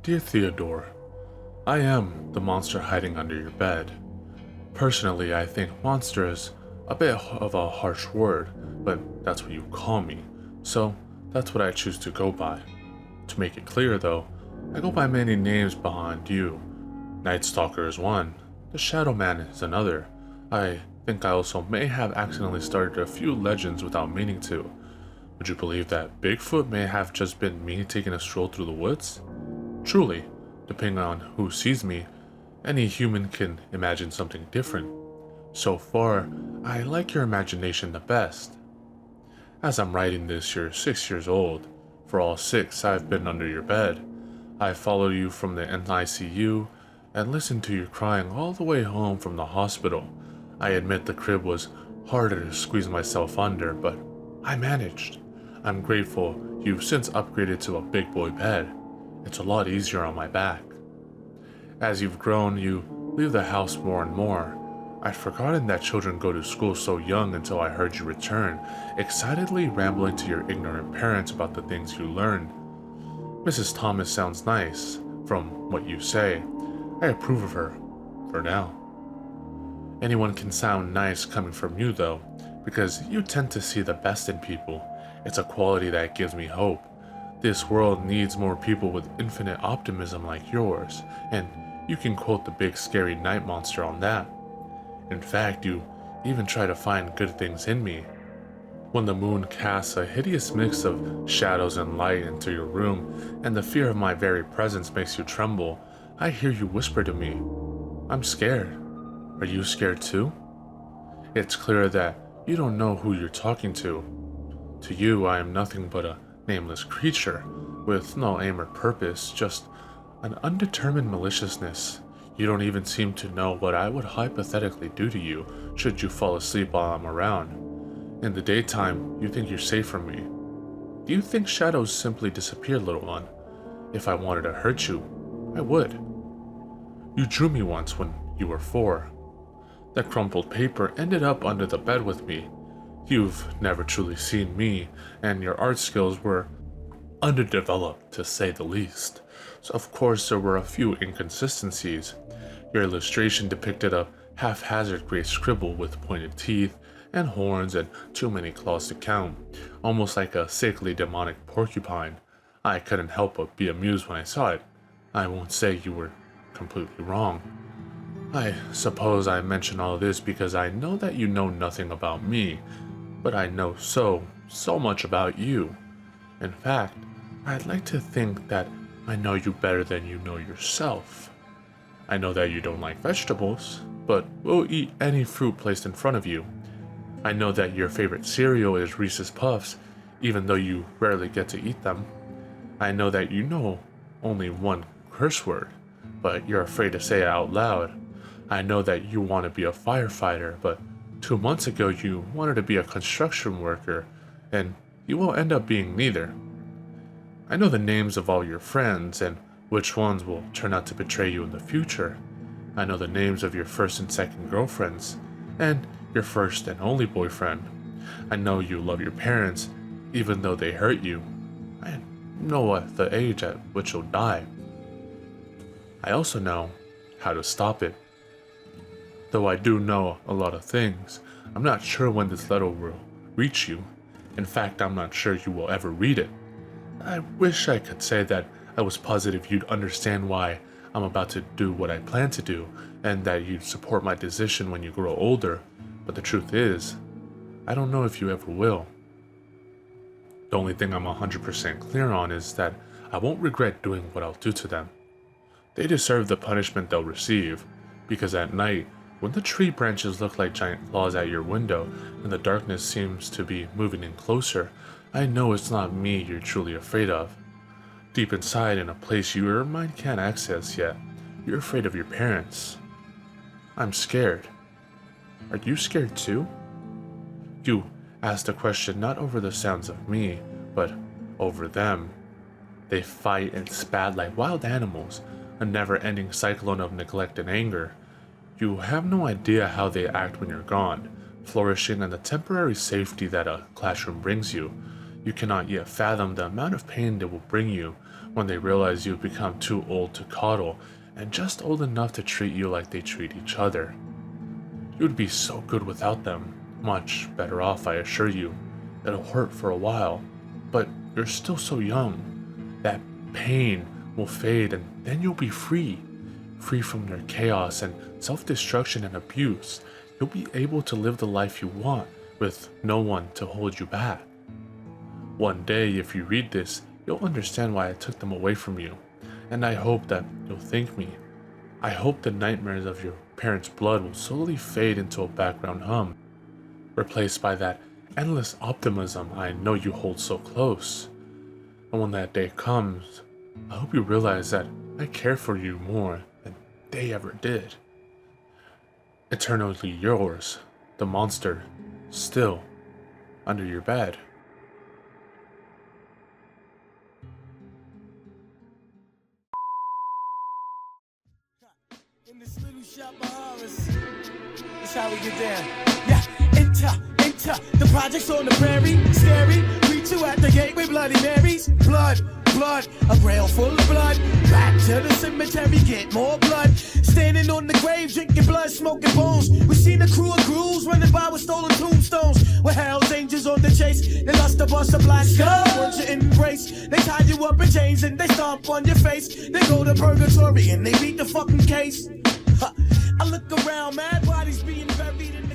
Dear Theodore, I am the monster hiding under your bed. Personally, I think monster is a bit of a harsh word, but that's what you call me, so that's what I choose to go by. To make it clear though, I go by many names behind you. Night Stalker is one, the Shadow Man is another. I think I also may have accidentally started a few legends without meaning to. Would you believe that Bigfoot may have just been me taking a stroll through the woods? Truly, depending on who sees me, any human can imagine something different. So far, I like your imagination the best. As I'm writing this, you're 6 years old. For all 6, I've been under your bed. I followed you from the NICU and listened to you crying all the way home from the hospital. I admit the crib was harder to squeeze myself under, but I managed. I'm grateful you've since upgraded to a big boy bed. It's a lot easier on my back. As you've grown, you leave the house more and more. I'd forgotten that children go to school so young until I heard you return, excitedly rambling to your ignorant parents about the things you learned. Mrs. Thomas sounds nice, from what you say. I approve of her, for now. Anyone can sound nice coming from you though, because you tend to see the best in people. It's a quality that gives me hope. This world needs more people with infinite optimism like yours, and you can quote the big scary night monster on that. In fact, you even try to find good things in me. When the moon casts a hideous mix of shadows and light into your room, and the fear of my very presence makes you tremble, I hear you whisper to me, "I'm scared. Are you scared too?" It's clear that you don't know who you're talking to. To you, I am nothing but a nameless creature, with no aim or purpose, just an undetermined maliciousness. You don't even seem to know what I would hypothetically do to you should you fall asleep while I'm around. In the daytime, you think you're safe from me. Do you think shadows simply disappear, little one? If I wanted to hurt you, I would. You drew me once when you were 4. That crumpled paper ended up under the bed with me. You've never truly seen me, and your art skills were underdeveloped, to say the least. So of course there were a few inconsistencies. Your illustration depicted a haphazard gray scribble with pointed teeth and horns and too many claws to count, almost like a sickly demonic porcupine. I couldn't help but be amused when I saw it. I won't say you were completely wrong. I suppose I mention all this because I know that you know nothing about me, but I know so much about you. In fact, I'd like to think that I know you better than you know yourself. I know that you don't like vegetables, but will eat any fruit placed in front of you. I know that your favorite cereal is Reese's Puffs, even though you rarely get to eat them. I know that you know only one curse word, but you're afraid to say it out loud. I know that you want to be a firefighter, but 2 months ago you wanted to be a construction worker, and you will end up being neither. I know the names of all your friends, and which ones will turn out to betray you in the future. I know the names of your first and second girlfriends, and your first and only boyfriend. I know you love your parents, even though they hurt you. I know at the age at which you'll die. I also know how to stop it. Though I do know a lot of things, I'm not sure when this letter will reach you. In fact, I'm not sure you will ever read it. I wish I could say that I was positive you'd understand why I'm about to do what I plan to do, and that you'd support my decision when you grow older, but the truth is, I don't know if you ever will. The only thing I'm 100% clear on is that I won't regret doing what I'll do to them. They deserve the punishment they'll receive, because at night, when the tree branches look like giant claws at your window and the darkness seems to be moving in closer, I know it's not me you're truly afraid of. Deep inside, in a place your mind can't access yet, you're afraid of your parents. I'm scared. Are you scared too? You asked a question not over the sounds of me, but over them. They fight and spat like wild animals, a never-ending cyclone of neglect and anger. You have no idea how they act when you're gone, flourishing in the temporary safety that a classroom brings you. You cannot yet fathom the amount of pain they will bring you when they realize you've become too old to coddle and just old enough to treat you like they treat each other. You'd be so good without them, much better off, I assure you. It'll hurt for a while, but you're still so young. That pain will fade and then you'll be free. Free from their chaos and self-destruction and abuse. You'll be able to live the life you want with no one to hold you back. One day, if you read this, you'll understand why I took them away from you, and I hope that you'll thank me. I hope the nightmares of your parents' blood will slowly fade into a background hum, replaced by that endless optimism I know you hold so close. And when that day comes, I hope you realize that I care for you more than they ever did. Eternally yours, the monster, still under your bed. In this little shop of horrors, that's how we get down. Yeah, enter, the projects on the prairie, scary. Greet you at the gate with Bloody Marys. Blood, a rail full of blood. Back to the cemetery, get more blood. Standing on the grave, drinking blood, smoking bones. We seen a crew of ghouls running by with stolen tombstones. With Hell's Angels on the chase, they lust to bust a black skull. Want you embrace, they tie you up in chains and they stomp on your face. They go to purgatory and they beat the fucking case. I look around, mad bodies being buried in